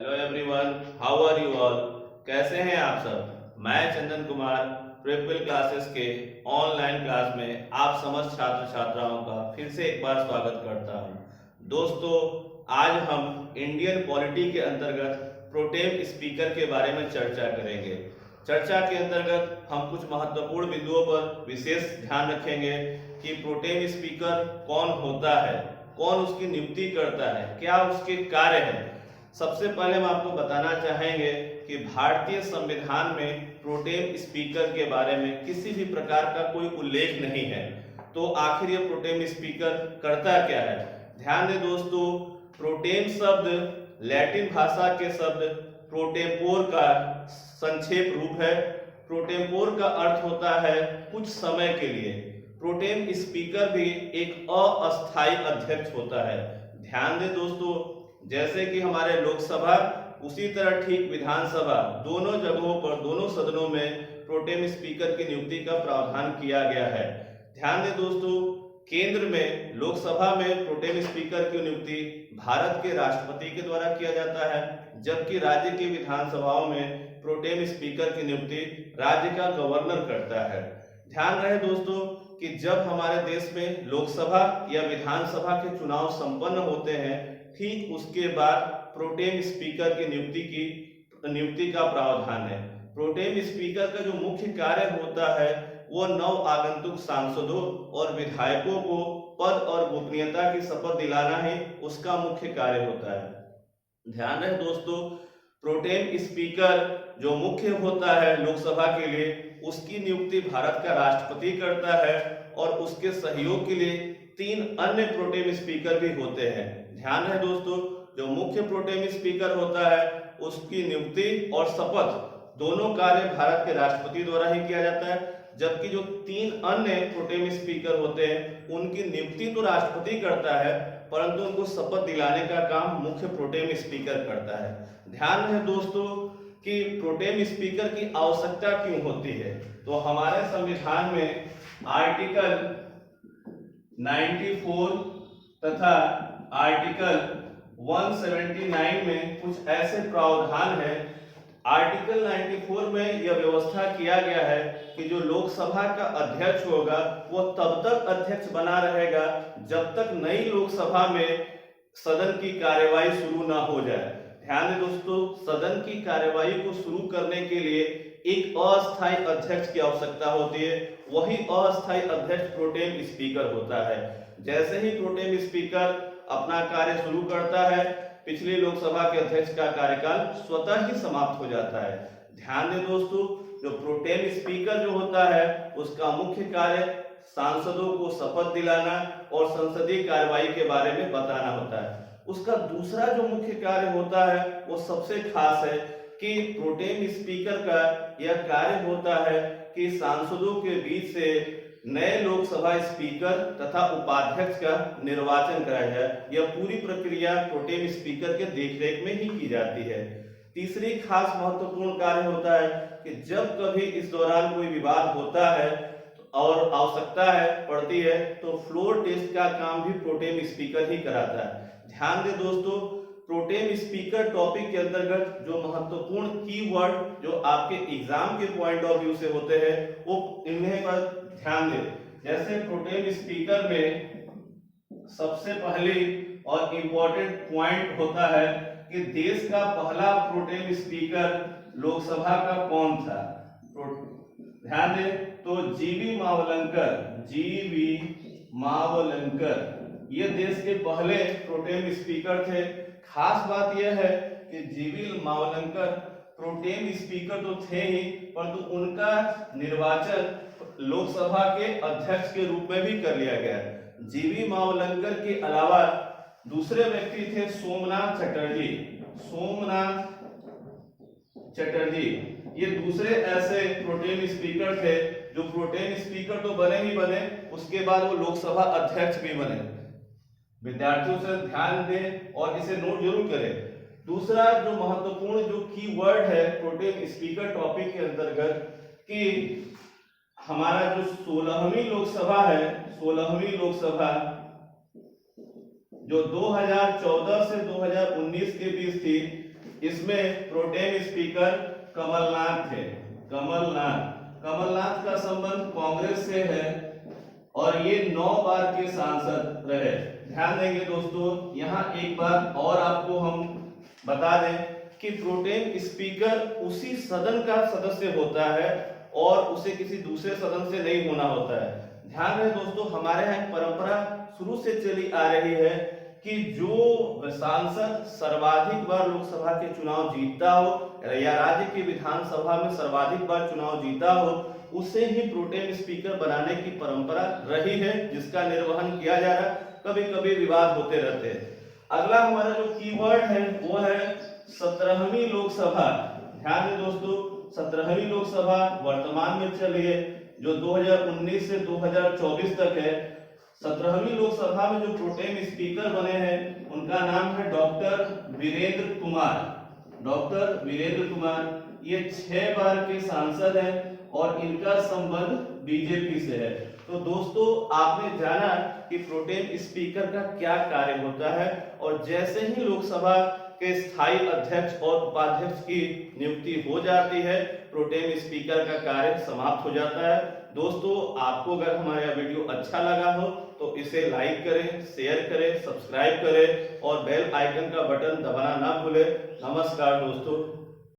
Hello everyone, how are you all. कैसे हैं आप सब। मैं चंदन कुमार प्रिपल क्लासेस के ऑनलाइन क्लास में आप समस्त छात्र छात्राओं का फिर से एक बार स्वागत करता हूं। दोस्तों, आज हम इंडियन पॉलिटी के अंतर्गत प्रोटेम स्पीकर के बारे में चर्चा करेंगे। चर्चा के अंतर्गत हम कुछ महत्वपूर्ण बिंदुओं पर विशेष ध्यान रखेंगे कि प्रोटेम स्पीकर कौन होता है, कौन उसकी नियुक्ति करता है, क्या उसके कार्य हैं। सबसे पहले हम आपको बताना चाहेंगे कि भारतीय संविधान में प्रोटेम स्पीकर के बारे में किसी भी प्रकार का कोई उल्लेख नहीं है। तो आखिर ये प्रोटेम स्पीकर करता क्या है। ध्यान दें दोस्तों, प्रोटेम शब्द लैटिन भाषा के शब्द प्रोटेम्पोर का संक्षेप रूप है। प्रोटेम्पोर का अर्थ होता है कुछ समय के लिए। प्रोटेम स्पीकर भी एक अस्थायी अध्यक्ष होता है। ध्यान दें दोस्तों, जैसे कि हमारे लोकसभा उसी तरह ठीक विधानसभा दोनों जगहों पर दोनों सदनों में प्रोटेम स्पीकर की नियुक्ति का प्रावधान किया गया है। ध्यान दें दोस्तों, केंद्र में लोकसभा में प्रोटेम स्पीकर की नियुक्ति भारत के राष्ट्रपति के द्वारा किया जाता है, जबकि राज्य की विधानसभाओं में प्रोटेम स्पीकर की नियुक्ति राज्य का गवर्नर करता है। ध्यान रहे दोस्तों कि जब हमारे देश में लोकसभा या विधानसभा के चुनाव संपन्न होते हैं, ठीक उसके बाद प्रोटेम स्पीकर की नियुक्ति का प्रावधान है। प्रोटेम स्पीकर का जो मुख्य कार्य होता है वो नव आगंतुक सांसदों और विधायकों को पद और गोपनीयता की शपथ दिलाना ही उसका मुख्य कार्य होता है। ध्यान रहे दोस्तों, प्रोटेम स्पीकर जो मुख्य होता है लोकसभा के लिए, उसकी नियुक्ति भारत का राष्ट्रपति करता है और उसके सहयोग के लिए 3 अन्य प्रोटेम स्पीकर भी होते हैं। ध्यान है दोस्तों, जो मुख्य प्रोटेम स्पीकर होता है उसकी नियुक्ति और शपथ दोनों कार्य भारत के राष्ट्रपति द्वारा ही किया जाता है, जबकि जो 3 अन्य प्रोटेम स्पीकर होते हैं उनकी नियुक्ति तो राष्ट्रपति करता है, परंतु उनको शपथ दिलाने का काम मुख्य प्रोटेम स्पीकर करता है। ध्यान है दोस्तों कि प्रोटेम स्पीकर की आवश्यकता क्यों होती है। तो हमारे संविधान में आर्टिकल 94 तथा आर्टिकल 179 में कुछ ऐसे प्रावधान है। आर्टिकल 94 में यह व्यवस्था किया गया है कि जो लोकसभा का अध्यक्ष होगा वो तब तक अध्यक्ष बना रहेगा जब तक नई लोकसभा में सदन की कार्यवाही शुरू ना हो जाए। ध्यान दें दोस्तों, सदन की कार्यवाही को शुरू करने के लिए एक अस्थायी अध्यक्ष की आवश्यकता होती है। वही अस्थायी अध्यक्ष प्रोटेम स्पीकर होता है। जैसे ही प्रोटेम स्पीकर अपना कार्य शुरू करता है, पिछली लोकसभा के अध्यक्ष का कार्यकाल स्वतः ही समाप्त हो जाता है। ध्यान दें दोस्तों, जो प्रोटेम स्पीकर जो होता है उसका मुख्य कार्य सांसदों को शपथ दिलाना और संसदीय कार्यवाही के बारे में बताना होता है। उसका दूसरा जो मुख्य कार्य होता है वो सबसे खास है कि प्रोटेम स्पीकर का यह कार्य होता है कि सांसदों के बीच से नए लोकसभा स्पीकर तथा उपाध्यक्ष का निर्वाचन कराया जाए। यह पूरी प्रक्रिया प्रोटेम स्पीकर के देखरेख में ही की जाती है। तीसरी खास महत्वपूर्ण कार्य होता है कि जब कभी इस दौरान कोई विवाद होता है और आवश्यकता पड़ती है तो फ्लोर टेस्ट का काम भी प्रोटेम स्पीकर ही कराता है। ध्यान दें दोस्तों, प्रोटेम स्पीकर टॉपिक के अंतर्गत जो महत्वपूर्ण कीवर्ड जो आपके एग्जाम के पॉइंट ऑफ व्यू से होते हैं वो इन्हें पर ध्यान दें। जैसे प्रोटेम स्पीकर में सबसे पहली और इम्पोर्टेंट पॉइंट होता है कि देश का पहला प्रोटेम स्पीकर लोकसभा का कौन था। ध्यान दें तो जीवी मावलंकर ये देश के पहले प्रोटेम स्पीकर थे। खास बात यह है कि जीवी मावलंकर प्रोटेम स्पीकर तो थे ही, परंतु उनका निर्वाचन लोकसभा के अध्यक्ष के रूप में भी कर लिया गया। जीवी मावलंकर के अलावा दूसरे व्यक्ति थे सोमनाथ चटर्जी। ये दूसरे ऐसे प्रोटेम स्पीकर थे जो प्रोटेम स्पीकर तो बने ही बने, उसके बाद वो लोकसभा अध्यक्ष भी बने। विद्यार्थियों से ध्यान दें और इसे नोट जरूर करें। दूसरा जो महत्वपूर्ण जो कीवर्ड है प्रोटेम स्पीकर टॉपिक के अंतर्गत कि हमारा जो 16वीं लोकसभा है, 16वीं लोकसभा जो 2014 से 2019 के बीच थी, इसमें प्रोटेम स्पीकर कमलनाथ थे। कमलनाथ का संबंध कांग्रेस से है और ये 9 बार के सांसद रहे। ध्यान देंगे दोस्तों, यहाँ एक बात और आपको हम बता दें कि प्रोटेम स्पीकर उसी सदन का सदस्य होता है और उसे किसी दूसरे सदन से नहीं होना होता है। ध्यान रहे दोस्तों, हमारे यहाँ एक परंपरा शुरू से चली आ रही है कि जो सांसद सर्वाधिक बार लोकसभा के चुनाव जीतता हो या राज्य की विधानसभा में सर्वाधिक बार चुनाव जीता हो, उसे ही प्रोटेम स्पीकर बनाने की परंपरा रही है, जिसका निर्वहन किया जा रहा। कभी कभी विवाद होते रहते हैं। अगला हमारा जो कीवर्ड है वो है 17वीं लोकसभा। ध्यान दें दोस्तों, 17वीं लोकसभा वर्तमान में चल रही है, जो 2019 से 2024 तक है। 17वीं लोकसभा में जो प्रोटेम स्पीकर बने हैं उनका नाम है डॉक्टर वीरेंद्र कुमार। ये 6 बार के सांसद हैं और इनका संबंध बीजेपी से है। तो दोस्तों, आपने जाना कि प्रोटेम स्पीकर का क्या कार्य होता है और जैसे ही लोकसभा के स्थायी अध्यक्ष और उपाध्यक्ष की नियुक्ति हो जाती है, प्रोटेम स्पीकर का कार्य समाप्त हो जाता है। दोस्तों, आपको अगर हमारा वीडियो अच्छा लगा हो तो इसे लाइक करें, शेयर करें, सब्सक्राइब करें और बेल आइकन का बटन दबाना ना भूलें। नमस्कार दोस्तों।